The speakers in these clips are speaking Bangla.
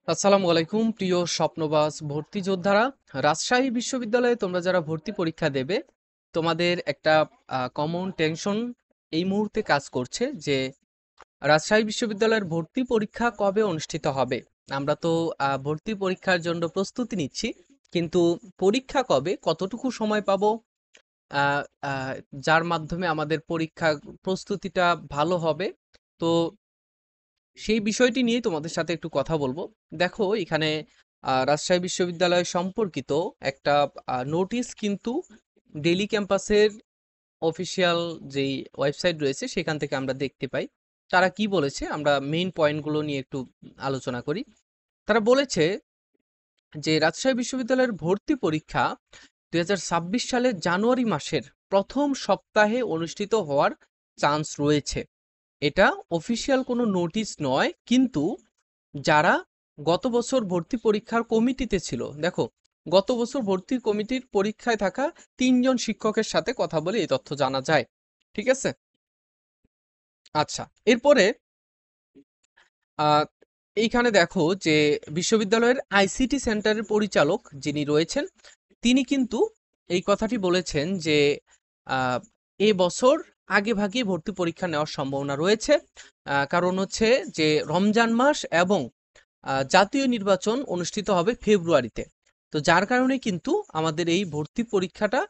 আসসালামু আলাইকুম প্রিয় স্বপ্নবাজ ভর্তি যোদ্ধারা। রাজশাহী বিশ্ববিদ্যালয়ে তোমরা যারা ভর্তি পরীক্ষা দেবে, তোমাদের একটা কমন টেনশন এই মুহূর্তে কাজ করছে যে রাজশাহী বিশ্ববিদ্যালয়ের ভর্তি পরীক্ষা কবে অনুষ্ঠিত হবে। আমরা তো ভর্তি পরীক্ষার জন্য প্রস্তুতি নিচ্ছি, কিন্তু পরীক্ষা কবে, কতটুকু সময় পাবো, আহ, আহ, যার মাধ্যমে আমাদের পরীক্ষা প্রস্তুতিটা ভালো হবে। তো সেই বিষয়টি নিয়ে তোমাদের সাথে একটু কথা বলবো। দেখো এখানে রাজশাহী বিশ্ববিদ্যালয় সম্পর্কিত একটা নোটিশ কিন্তু ডেইলি ক্যাম্পাসের অফিসিয়াল যেই ওয়েবসাইট রয়েছে সেখান থেকে আমরা দেখতে পাই। তারা কি বলেছে আমরা মেইন পয়েন্টগুলো নিয়ে একটু আলোচনা করি। তারা বলেছে যে রাজশাহী বিশ্ববিদ্যালয়ের ভর্তি পরীক্ষা 2026 সালের জানুয়ারি মাসের প্রথম সপ্তাহে অনুষ্ঠিত হওয়ার চান্স রয়েছে। এটা অফিসিয়াল কোনো নোটিশ নয়, কিন্তু যারা গত বছর ভর্তি পরীক্ষার কমিটিতে ছিল, দেখো গত বছর ভর্তি কমিটির পরীক্ষায় থাকা 3 জন শিক্ষকের সাথে কথা বলে এই তথ্য জানা যায়। ঠিক আছে। আচ্ছা, এরপরে আহ এইখানে দেখো যে বিশ্ববিদ্যালয়ের আইসিটি সেন্টারের পরিচালক যিনি রয়েছেন, তিনি কিন্তু এই কথাটি বলেছেন যে আহ, এ বছর আগে ভাগে ভর্তি পরীক্ষা নেওয়ার সম্ভাবনা রয়েছে। কারণ হচ্ছে যে রমজান মাস এবং জাতীয় নির্বাচন অনুষ্ঠিত হবে ফেব্রুয়ারিতে। তো যার কারণে কিন্তু আমাদের এই ভর্তি পরীক্ষাটা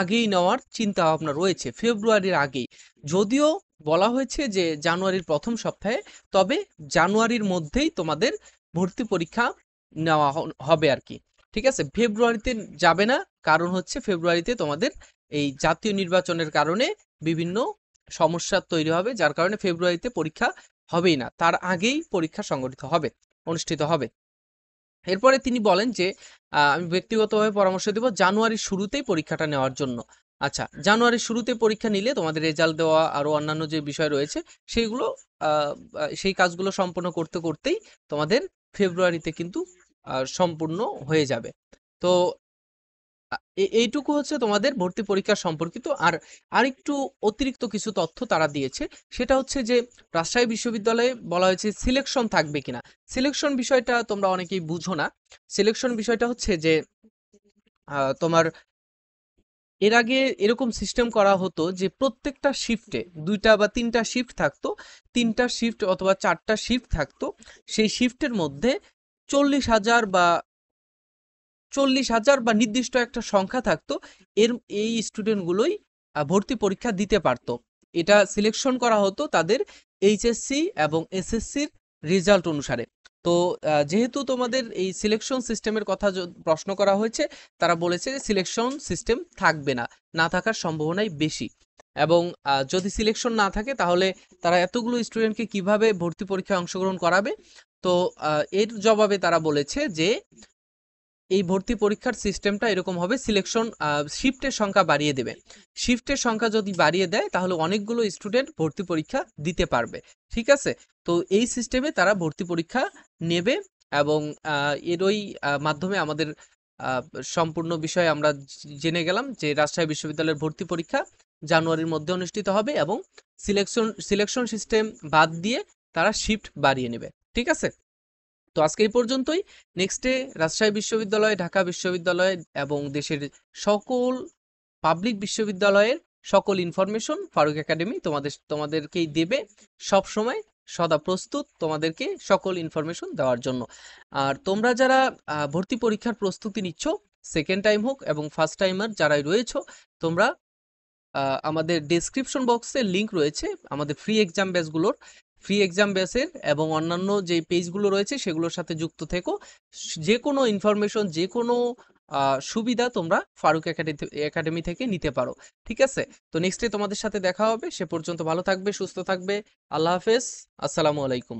আগেই নেওয়ার চিন্তা ভাবনা রয়েছে, ফেব্রুয়ারির আগেই। যদিও বলা হয়েছে যে জানুয়ারির প্রথম সপ্তাহে, তবে জানুয়ারির মধ্যেই তোমাদের ভর্তি পরীক্ষা নেওয়া হবে আর কি। ঠিক আছে, ফেব্রুয়ারিতে যাবে না, কারণ হচ্ছে ফেব্রুয়ারিতে তোমাদের এই জাতীয় নির্বাচনের কারণে বিভিন্ন সমস্যা তৈরি হবে, যার কারণে ফেব্রুয়ারিতে পরীক্ষা হবেই না, তার আগেই পরীক্ষা সংগঠিত হবে, অনুষ্ঠিত হবে। এরপরে তিনি বলেন যে আমি ব্যক্তিগতভাবে পরামর্শ দেব জানুয়ারির শুরুতেই পরীক্ষাটা নেওয়ার জন্য। আচ্ছা, জানুয়ারির শুরুতে পরীক্ষা নিলে তোমাদের রেজাল্ট দেওয়া আরো অন্যান্য যে বিষয় রয়েছে সেইগুলো সেই কাজগুলো সম্পন্ন করতে করতেই তোমাদের ফেব্রুয়ারিতে কিন্তু সম্পূর্ণ হয়ে যাবে। তো এইটুকু হচ্ছে তোমাদের ভর্তি পরীক্ষা সম্পর্কিত। আর আরেকটু অতিরিক্ত কিছু তথ্য তারা দিয়েছে, সেটা হচ্ছে যে রাজশাহী বিশ্ববিদ্যালয়ে বলা হয়েছে সিলেকশন থাকবে কিনা। সিলেকশন বিষয়টা তোমরা অনেকেই বুঝো না। সিলেকশন বিষয়টা হচ্ছে যে তোমার এর আগে এরকম সিস্টেম করা হতো যে প্রত্যেকটা শিফটে 2টা বা 3টা শিফট থাকতো, 3টা শিফট অথবা 4টা শিফট থাকতো। সেই শিফটের মধ্যে 40,000 বা নির্দিষ্ট একটা সংখ্যা থাকতো, এই স্টুডেন্টগুলোই ভর্তি পরীক্ষা দিতে পারতো। এটা সিলেকশন করা হতো তাদের এইচএসসি এবং এসএসসির রেজাল্ট অনুসারে। তো যেহেতু তোমাদের এই সিলেকশন সিস্টেমের কথা প্রশ্ন করা হয়েছে, তারা বলেছে যে সিলেকশন সিস্টেম থাকবে না, না থাকার সম্ভাবনাই বেশি। এবং যদি সিলেকশন না থাকে তাহলে তারা এতগুলো স্টুডেন্টকে কিভাবে ভর্তি পরীক্ষায় অংশগ্রহণ করাবে। তো এর জবাবে তারা বলেছে যে এই ভর্তি পরীক্ষার সিস্টেমটা এরকম হবে, সিলেকশন শিফটের সংখ্যা বাড়িয়ে দেবে। শিফটের সংখ্যা যদি বাড়িয়ে দেয় তাহলে অনেকগুলো স্টুডেন্ট ভর্তি পরীক্ষা দিতে পারবে। ঠিক আছে, তো এই সিস্টেমে তারা ভর্তি পরীক্ষা নেবে। এবং এরই মাধ্যমে আমাদের আহ, সম্পূর্ণ বিষয় আমরা জেনে গেলাম যে রাজশাহী বিশ্ববিদ্যালয়ের ভর্তি পরীক্ষা জানুয়ারির মধ্যে অনুষ্ঠিত হবে এবং সিলেকশন সিস্টেম বাদ দিয়ে তারা শিফট বাড়িয়ে নেবে। ঠিক আছে, তো আজকে এই পর্যন্তই। নেক্সটে রাজশাহী বিশ্ববিদ্যালয়, ঢাকা বিশ্ববিদ্যালয় এবং দেশের সকল পাবলিক বিশ্ববিদ্যালয়ের সকল ইনফরমেশন ফারুক একাডেমি তোমাদেরকেই দেবে, সব সময় সদা প্রস্তুত তোমাদেরকে সকল ইনফরমেশন দেওয়ার জন্য। আর তোমরা যারা ভর্তি পরীক্ষার প্রস্তুতি নিচ্ছ, সেকেন্ড টাইম হোক এবং ফার্স্ট টাইমার যারাই রয়েছো, তোমরা আমাদের ডেসক্রিপশন বক্সে লিংক রয়েছে আমাদের ফ্রি এক্সাম ব্যাচের এবং অন্যান্য যে পেজগুলো রয়েছে সেগুলোর সাথে যুক্ত থেকো। যে কোনো ইনফরমেশন, যে কোনো সুবিধা তোমরা ফারুক একাডেমি থেকে নিতে পারো। ঠিক আছে, তো নেক্সটে তোমাদের সাথে দেখা হবে। সে পর্যন্ত ভালো থাকবে, সুস্থ থাকবে। আল্লাহ হাফেজ, আসসালামু আলাইকুম।